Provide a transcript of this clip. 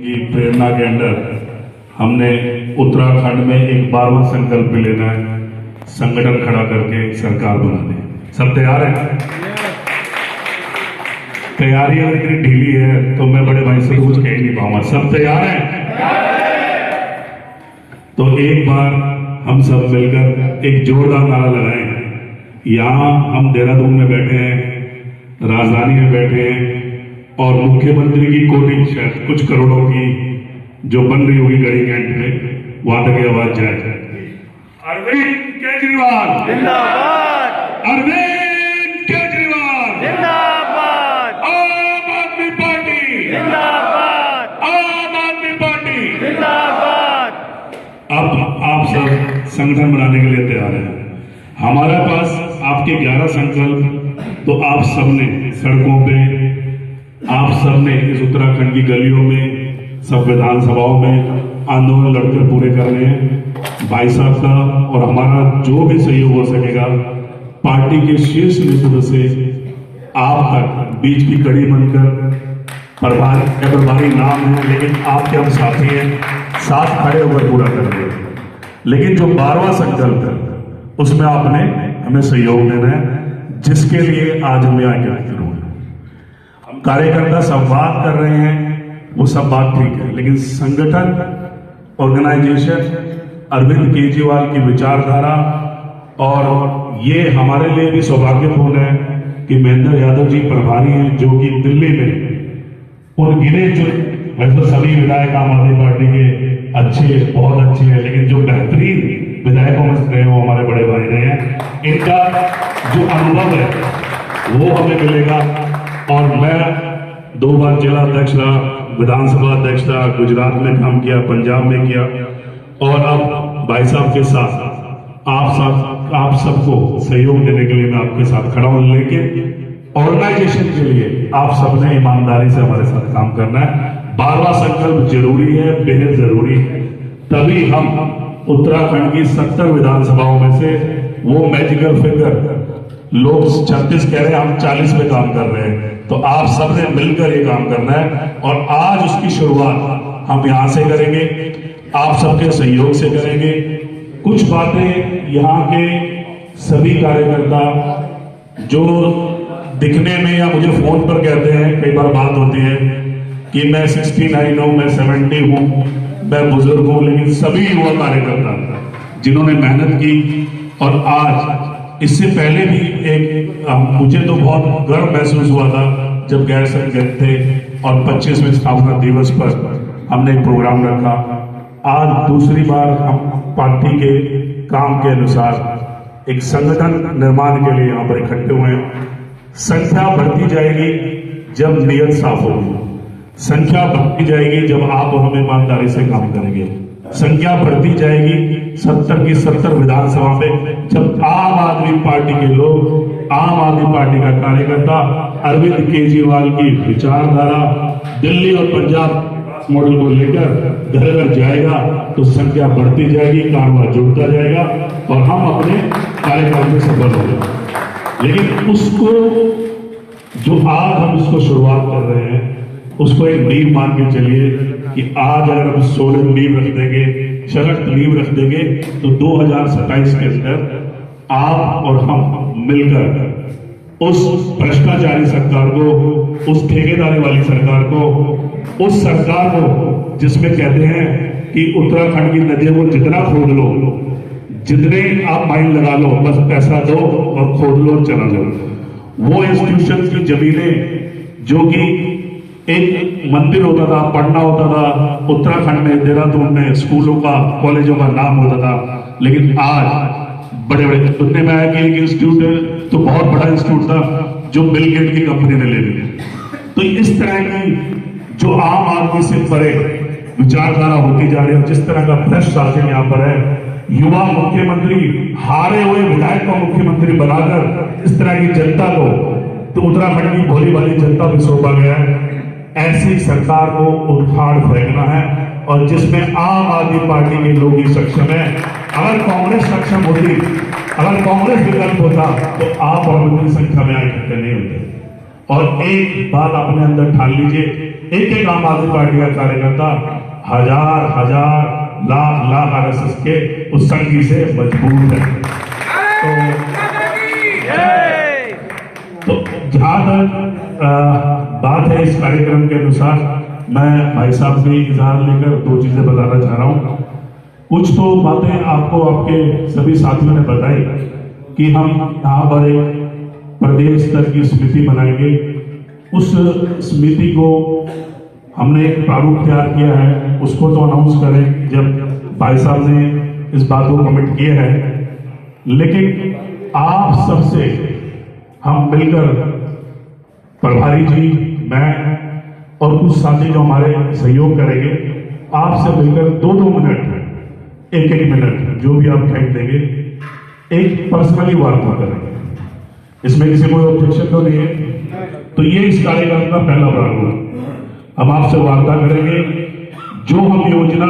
की प्रेरणा के अंडर हमने उत्तराखंड में एक 12वां संकल्प भी लेना है, संगठन खड़ा करके सरकार बनाने। सब तैयार हैं? तैयारी अगर इतनी ढीली है तो मैं बड़े भाई से कुछ कह ही नहीं पाऊंगा। सब तैयार हैं? तो एक बार हम सब मिलकर एक जोरदार नारा लगाएं। यहाँ हम देहरादून में बैठे हैं, राजधानी में बैठे हैं और मुख्यमंत्री की कोटी शायद कुछ करोड़ों की जो बन रही होगी गड़ी कैंट में, वहां तक आवाज जाए। अरविंद केजरीवाल जिंदाबाद, अरविंद केजरीवाल जिंदाबाद, आम आदमी पार्टी जिंदाबाद, आम आदमी पार्टी। जिंदाबाद। अब आप सब संगठन बनाने के लिए तैयार हैं। हमारे पास आपके 11 संकल्प तो आप सबने सड़कों पे, आप सबने इस उत्तराखंड की गलियों में, सब विधानसभाओं में आंदोलन लड़कर पूरे करने हैं। भाई साहब का और हमारा जो भी सहयोग हो सकेगा पार्टी के शीर्ष नेतृत्व से आप तक बीच की कड़ी बनकर, प्रभारी नाम है लेकिन आपके हम साथी हैं, साथ खड़े होकर पूरा करेंगे। लेकिन जो 12वां संकल्प है उसमें आपने हमें सहयोग देना है, जिसके लिए आज हम यहाँ एकत्रित हुए। हम कार्यकर्ता संवाद कर रहे हैं, वो सब बात ठीक है, लेकिन संगठन, ऑर्गेनाइजेशन, अरविंद केजरीवाल की विचारधारा, और ये हमारे लिए भी सौभाग्यपूर्ण है कि महेंद्र यादव जी प्रभारी हैं जो कि दिल्ली में उन गिने जो, वैसे तो सभी विधायक आम आदमी पार्टी के अच्छे, बहुत अच्छे हैं, लेकिन जो बेहतरीन विधायकों में से वो हमारे बड़े भाई रहे हैं। इनका जो अनुभव है वो हमें मिलेगा। और मैं 2 बार जिला अध्यक्ष रहा, विधानसभा अध्यक्ष रहा, गुजरात में काम किया, पंजाब में किया, और अब भाई साहब के साथ आप सबको सहयोग देने के लिए मैं आपके साथ खड़ा हूं। लेकिन ऑर्गेनाइजेशन के लिए आप सबने ईमानदारी से हमारे साथ काम करना है। 12वां संकल्प जरूरी है, बेहद जरूरी है, तभी हम उत्तराखंड की 70 विधानसभाओं में से वो मैजिकल फिगर, लोग 36 कह रहे हैं, हम 40 पे काम कर रहे हैं, तो आप सबने मिलकर ये काम करना है। और आज उसकी शुरुआत हम यहां से करेंगे, आप सबके सहयोग से करेंगे। कुछ बातें यहाँ के सभी कार्यकर्ता जो दिखने में या मुझे फोन पर कहते हैं, कई बार बात होती है कि मैं 69 हूं, मैं 70 हूं, मैं बुजुर्ग हूं, लेकिन सभी युवा कार्यकर्ता जिन्होंने मेहनत की, और आज इससे पहले भी एक मुझे तो बहुत गर्व महसूस हुआ था जब गैर संगठन थे और 25वें स्थापना दिवस पर हमने एक प्रोग्राम रखा। आज दूसरी बार हम पार्टी के काम के अनुसार एक संगठन निर्माण के लिए यहाँ पर इकट्ठे हुए हैं। संख्या बढ़ती जाएगी जब नियत साफ होगी, संख्या बढ़ती जाएगी जब आप और हम ईमानदारी से काम करेंगे, संख्या बढ़ती जाएगी 70 की 70 विधानसभा में जब आम आदमी पार्टी के लोग, आम आदमी पार्टी का कार्यकर्ता अरविंद केजरीवाल की विचारधारा दिल्ली और पंजाब मॉडल को लेकर घर घर जाएगा, तो संख्या बढ़ती जाएगी, कारोबार जुड़ता जाएगा और हम अपने कार्यक्रम में सफल होंगे। लेकिन उसको जो आज हम इसको शुरुआत कर रहे हैं उसको एक नींव मान के चलिए कि आज अगर हम सोलह नींव रख देंगे, सशक्त नींव रख देंगे, तो 2027 के अंदर आप और हम मिलकर उस भ्रष्टाचारी सरकार को, उस ठेकेदारी वाली सरकार को, उस सरकार को जिसमें कहते हैं कि उत्तराखंड की नदियों को जितना खोद लो, जितने आप माइन लगा लो, बस पैसा दो और खोद लो और चला लो, वो इंस्टीट्यूशन की जमीनें जो कि एक मंदिर होता था, पढ़ना होता था, उत्तराखंड में देहरादून में स्कूलों का, कॉलेजों का नाम होता था, लेकिन आज बड़े बड़े सुनने में आया कि एक इंस्टीट्यूट तो बहुत बड़ा इंस्टीट्यूट था जो बिल गेट की कंपनी ने ले लिया। तो इस तरह की जो आम आदमी से परे विचारधारा होती जा रही है, जिस तरह का भ्रष्ट शासन यहाँ पर है, युवा मुख्यमंत्री हारे हुए विधायक को मुख्यमंत्री बनाकर इस तरह की जनता को, तो उत्तराखंड की भोली भाली जनता भी सौंपा गया है। ऐसी सरकार को उखाड़ फेंकना है और जिसमें आम आदमी पार्टी के लोग ही सक्षम है। अगर कांग्रेस सक्षम होती, अगर कांग्रेस विकल्प होता तो आप और इतनी संख्या में इकट्ठे नहीं होते। और एक बात अपने अंदर ठान लीजिए, एक एक आम आदमी पार्टी का कार्यकर्ता हजार हजार लाख लाख आरएसएस के उस संगी से मजबूत है। जय तो जहां तक बात है इस कार्यक्रम के अनुसार, मैं भाई साहब से इजहार लेकर दो चीजें बताना चाह रहा हूं। कुछ तो बातें आपको आपके सभी साथियों ने बताई कि हम यहाँ पर एक प्रदेश स्तर की समिति बनाएंगे। उस समिति को हमने एक प्रारूप तैयार किया है, उसको तो अनाउंस करें जब भाई साहब ने इस बात को कमिट किया है। लेकिन आप सबसे हम मिलकर, प्रभारी जी, मैं और कुछ साथी जो हमारे सहयोग करेंगे, आपसे मिलकर 2-2 मिनट, 1-1 मिनट जो भी आप टाइम देंगे, एक पर्सनली वार्ता करेंगे। इसमें किसी कोई ऑब्जेक्शन तो नहीं है। तो ये इस कार्यक्रम का पहला भाग हुआ। हम आपसे वार्ता करेंगे जो हम योजना